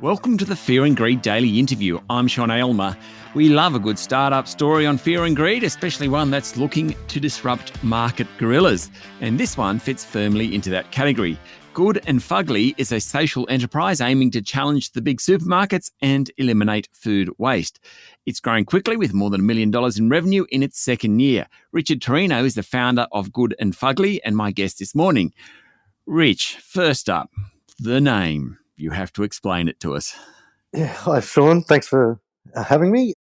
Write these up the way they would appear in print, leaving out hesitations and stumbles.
Welcome to the Fear and Greed Daily Interview. I'm Sean Aylmer. We love a good startup story on fear and greed, especially one that's looking to disrupt market gorillas. And this one fits firmly into that category. Good and Fugly is a social enterprise aiming to challenge the big supermarkets and eliminate food waste. It's growing quickly with more than $1 million in revenue in its second year. Richard Tourino is the founder of Good and Fugly and my guest this morning. Rich, first up, the name. You have to explain it to us. Yeah, hi, Sean. Thanks for having me.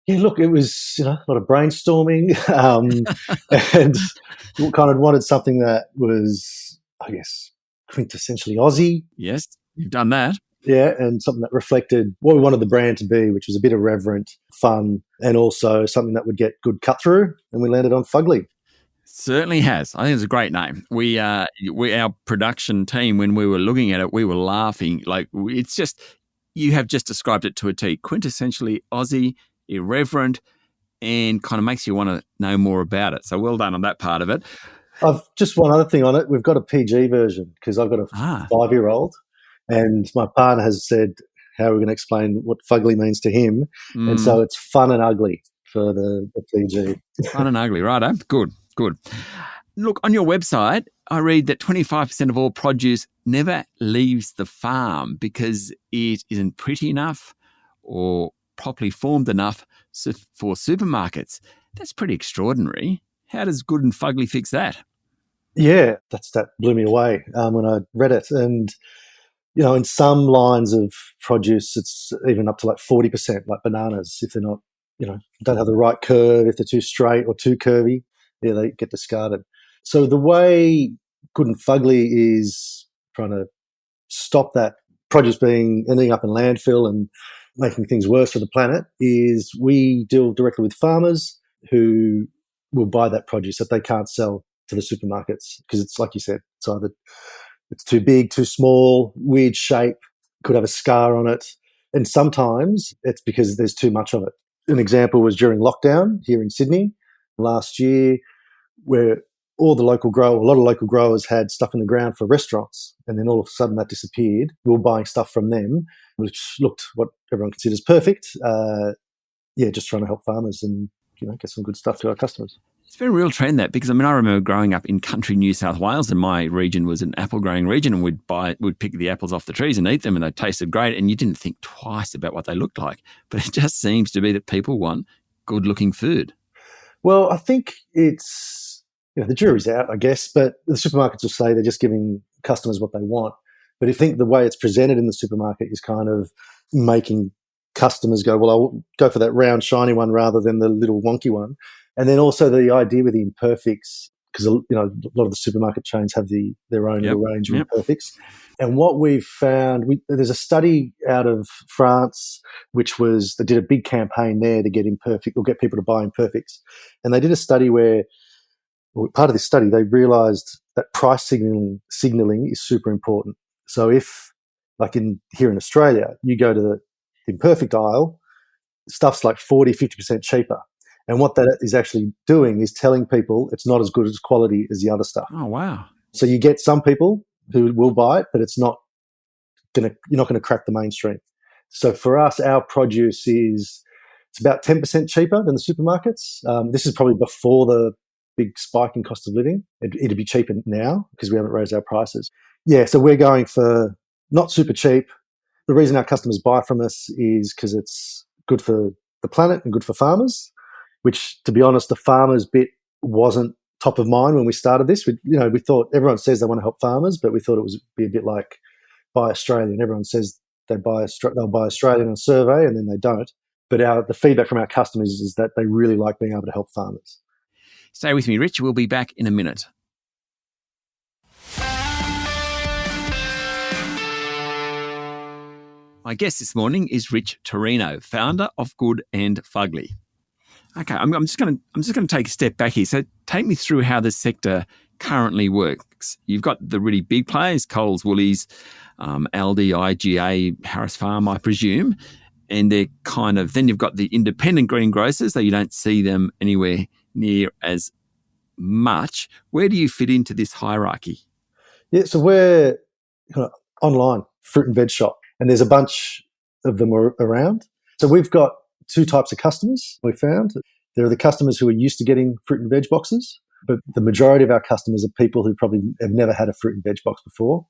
Yeah, look, it was a lot of brainstorming and we kind of wanted something that was, I guess, quintessentially Aussie. Yes, you've done that. Yeah, and something that reflected what we wanted the brand to be, which was a bit irreverent, fun, and also something that would get good cut through. And we landed on Fugly. Certainly has. I think it's a great name. We our production team, when we were looking at it, we were laughing. Like, it's just, you have just described it to a T. Quintessentially Aussie, irreverent, and kind of makes you want to know more about it. So well done on that part of it. I've just one other thing on it. We've got a PG version because I've got a 5-year-old, and my partner has said how we're going to explain what Fugly means to him. And so it's fun and ugly for the PG. Fun and ugly, right? Good. Look, on your website, I read that 25% of all produce never leaves the farm because it isn't pretty enough or properly formed enough for supermarkets. That's pretty extraordinary. How does Good and Fugly fix that? Yeah, that blew me away when I read it. And, in some lines of produce, it's even up to like 40%, like bananas, if they're not, don't have the right curve, if they're too straight or too curvy. Yeah, they get discarded. So the way Good and Fugly is trying to stop that produce ending up in landfill and making things worse for the planet is we deal directly with farmers who will buy that produce that they can't sell to the supermarkets because it's like you said, it's either it's too big, too small, weird shape, could have a scar on it, and sometimes it's because there's too much of it. An example was during lockdown here in Sydney last year, where a lot of local growers had stuff in the ground for restaurants, and then all of a sudden that disappeared. We were buying stuff from them, which looked what everyone considers perfect. Just trying to help farmers and get some good stuff to our customers. It's been a real trend that, because I remember growing up in country New South Wales, and my region was an apple growing region, and we'd pick the apples off the trees and eat them, and they tasted great, and you didn't think twice about what they looked like. But it just seems to be that people want good looking food. Well, I think it's, the jury's out, I guess, but the supermarkets will say they're just giving customers what they want. But I think the way it's presented in the supermarket is kind of making customers go, well, I'll go for that round, shiny one rather than the little wonky one. And then also the idea with the imperfects, because a lot of the supermarket chains have their own little range of imperfects. And what we've found, there's a study out of France, which was, they did a big campaign there to get imperfect or get people to buy imperfects. And they did a study where, part of this study, they realized that price signaling is super important. So if, like here in Australia, you go to the imperfect aisle, stuff's like 40, 50% cheaper. And what that is actually doing is telling people it's not as good as quality as the other stuff. Oh, wow. So you get some people who will buy it, but you're not going to crack the mainstream. So for us, our produce it's about 10% cheaper than the supermarkets. This is probably before the big spike in cost of living. It'd be cheaper now because we haven't raised our prices. Yeah, so we're going for not super cheap. The reason our customers buy from us is because it's good for the planet and good for farmers, which, to be honest, the farmers bit wasn't top of mind when we started this. We thought, everyone says they want to help farmers, but we thought it would be a bit like Buy Australian. Everyone says they'll buy Australian on a survey and then they don't. But the feedback from our customers is that they really like being able to help farmers. Stay with me, Rich. We'll be back in a minute. My guest this morning is Rich Tourino, founder of Good and Fugly. Okay, I'm just going to take a step back here. So take me through how the sector currently works. You've got the really big players, Coles, Woolies, Aldi, IGA, Harris Farm, I presume, and they're then you've got the independent greengrocers, though you don't see them anywhere near as much. Where do you fit into this hierarchy? Yeah, so we're online fruit and veg shop, and there's a bunch of them are around. So we've got two types of customers we found. There are the customers who are used to getting fruit and veg boxes, but the majority of our customers are people who probably have never had a fruit and veg box before,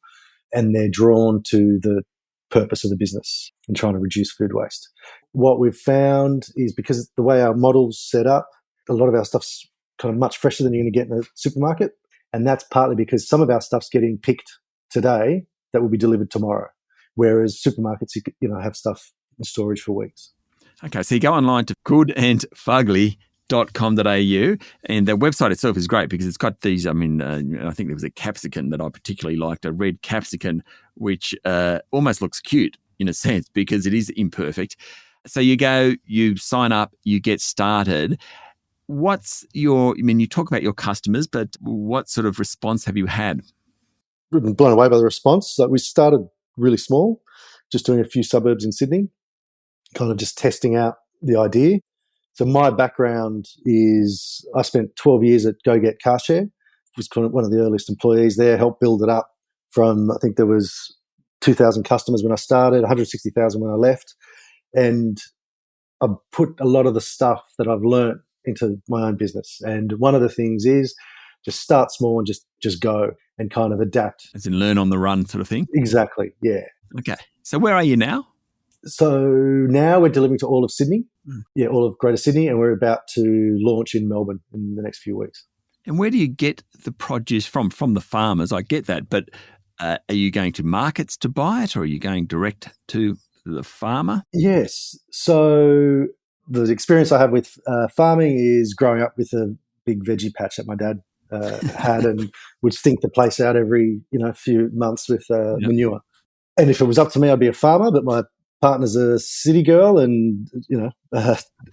and they're drawn to the purpose of the business and trying to reduce food waste. What we've found is because the way our model's set up, a lot of our stuff's kind of much fresher than you're going to get in a supermarket, and that's partly because some of our stuff's getting picked today that will be delivered tomorrow, whereas supermarkets, have stuff in storage for weeks. Okay, so you go online to goodandfugly.com.au, and the website itself is great because it's got these, I think there was a capsicum that I particularly liked, a red capsicum, which almost looks cute in a sense because it is imperfect. So you go, you sign up, you get started. You talk about your customers, but what sort of response have you had? We've been blown away by the response. So we started really small, just doing a few suburbs in Sydney, kind of just testing out the idea. So my background is I spent 12 years at Go Get Car Share, was kind of one of the earliest employees there, helped build it up from, I think there was 2,000 customers when I started, 160,000 when I left. And I put a lot of the stuff that I've learned into my own business. And one of the things is just start small and just go and kind of adapt. As in learn on the run sort of thing? Exactly, yeah. Okay. So where are you now? So now we're delivering to all of Sydney, all of Greater Sydney, and we're about to launch in Melbourne in the next few weeks. And where do you get the produce from? From the farmers, I get that, but are you going to markets to buy it, or are you going direct to the farmer? Yes. So the experience I have with farming is growing up with a big veggie patch that my dad had and would stink the place out every few months with manure. And if it was up to me, I'd be a farmer, but my partner's a city girl and,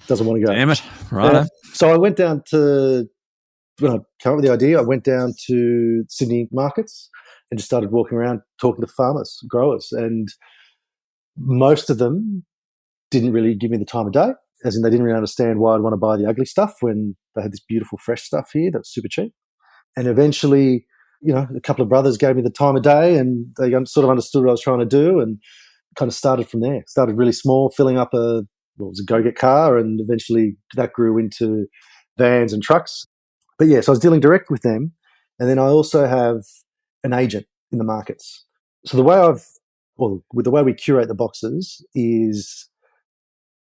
doesn't want to go. Damn it. Right. So I went down to, when I came up with the idea, I went down to Sydney markets and just started walking around talking to farmers, growers. And most of them didn't really give me the time of day, as in they didn't really understand why I'd want to buy the ugly stuff when they had this beautiful fresh stuff here that was super cheap. And eventually, a couple of brothers gave me the time of day and they sort of understood what I was trying to do and kind of started from there. Started really small, filling up it was a go-get car, and eventually that grew into vans and trucks. But yeah, so I was dealing direct with them. And then I also have an agent in the markets. So the way with the way we curate the boxes is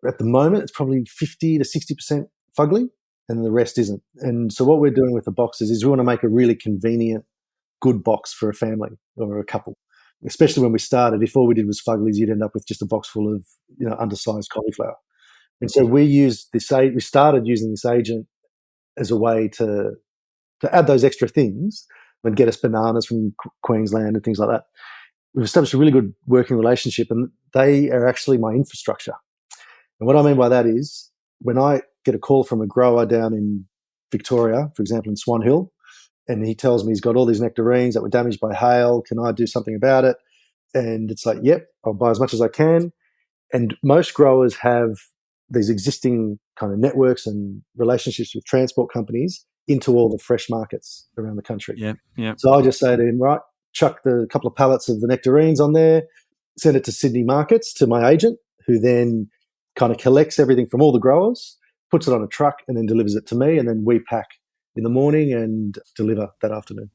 at the moment, it's probably 50 to 60% Fugly and the rest isn't. And so what we're doing with the boxes is we want to make a really convenient, good box for a family or a couple. Especially when we started, if all we did was Fuglies, you'd end up with just a box full of undersized cauliflower. And so we started using this agent as a way to add those extra things and get us bananas from Queensland and things like that. We've established a really good working relationship, and they are actually my infrastructure. And what I mean by that is when I get a call from a grower down in Victoria, for example, in Swan Hill, and he tells me he's got all these nectarines that were damaged by hail, can I do something about it? And it's like, yep, I'll buy as much as I can. And most growers have these existing kind of networks and relationships with transport companies into all the fresh markets around the country. Yeah. So I just say to him, right, chuck the couple of pallets of the nectarines on there, send it to Sydney markets to my agent, who then kind of collects everything from all the growers, puts it on a truck, and then delivers it to me. And then we pack in the morning and deliver that afternoon.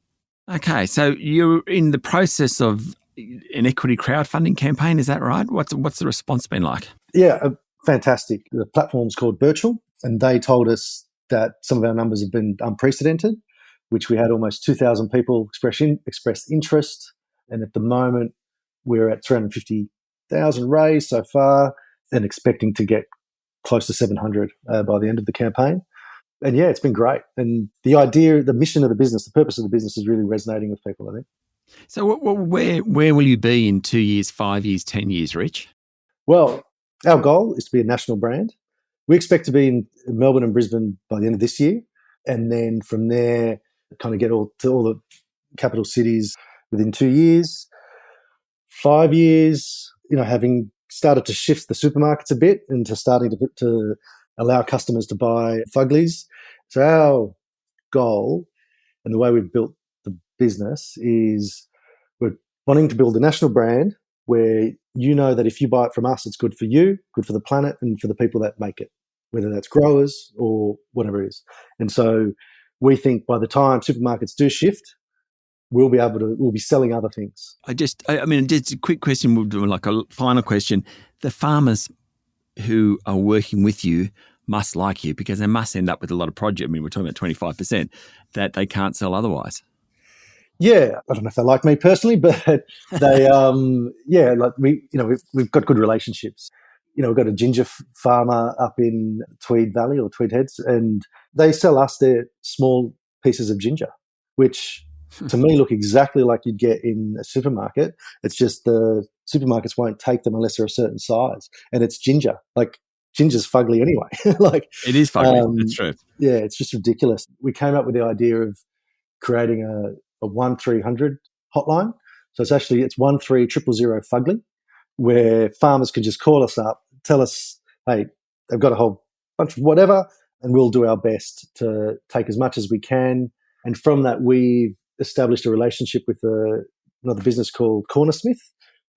Okay, so you're in the process of an equity crowdfunding campaign, is that right? What's the response been like? Yeah, fantastic. The platform's called Birchal, and they told us that some of our numbers have been unprecedented, which we had almost 2,000 people express interest. And at the moment, we're at 350,000 raised so far and expecting to get close to 700 by the end of the campaign. And yeah, it's been great. And the idea, the mission of the business, the purpose of the business is really resonating with people, I think. So where will you be in 2 years, 5 years, 10 years, Rich? Well, our goal is to be a national brand. We expect to be in Melbourne and Brisbane by the end of this year. And then from there, kind of get all the capital cities within 2 years. 5 years, having started to shift the supermarkets a bit into starting to allow customers to buy Fuglies. So our goal and the way we've built the business is we're wanting to build a national brand where you know that if you buy it from us, it's good for you, good for the planet, and for the people that make it, whether that's growers or whatever it is. And so we think by the time supermarkets do shift, we'll be selling other things. Just a quick question, we'll do like a final question. The farmers who are working with you must like you, because they must end up with a lot of produce. I mean, we're talking about 25% that they can't sell otherwise. Yeah, I don't know if they like me personally, but they, we've got good relationships. We've got a ginger farmer up in Tweed Valley or Tweed Heads, and they sell us their small pieces of ginger, which to me look exactly like you'd get in a supermarket. It's just the supermarkets won't take them unless they're a certain size, and it's ginger. Like, ginger's fugly anyway. It is fugly. That's true. Yeah, it's just ridiculous. We came up with the idea of creating a 1300 hotline. So it's 13000 Fugly, where farmers can just call us up, tell us, hey, they've got a whole bunch of whatever, and we'll do our best to take as much as we can. And from that, we've established a relationship with another business called Cornersmith,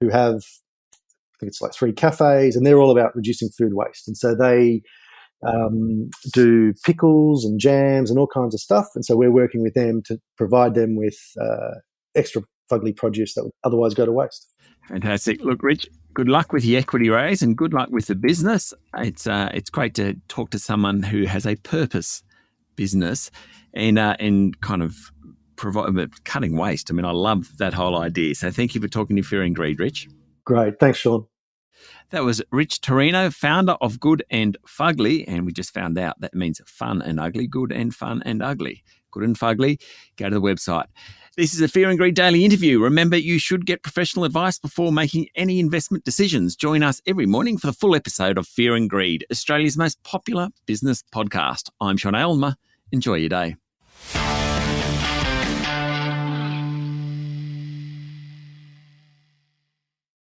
who have, I think it's like 3 cafes, and they're all about reducing food waste. And so they do pickles and jams and all kinds of stuff. And so we're working with them to provide them with extra fugly produce that would otherwise go to waste. Fantastic. Look, Rich, good luck with the equity raise and good luck with the business. It's great to talk to someone who has a purpose business and kind of cutting waste. I mean, I love that whole idea. So thank you for talking to Fear and Greed, Rich. Great. Thanks, Sean. That was Rich Tourino, founder of Good and Fugly, and we just found out that means fun and ugly, good and fun and ugly. Good and Fugly, go to the website. This is a Fear and Greed daily interview. Remember, you should get professional advice before making any investment decisions. Join us every morning for the full episode of Fear and Greed, Australia's most popular business podcast. I'm Sean Aylmer. Enjoy your day.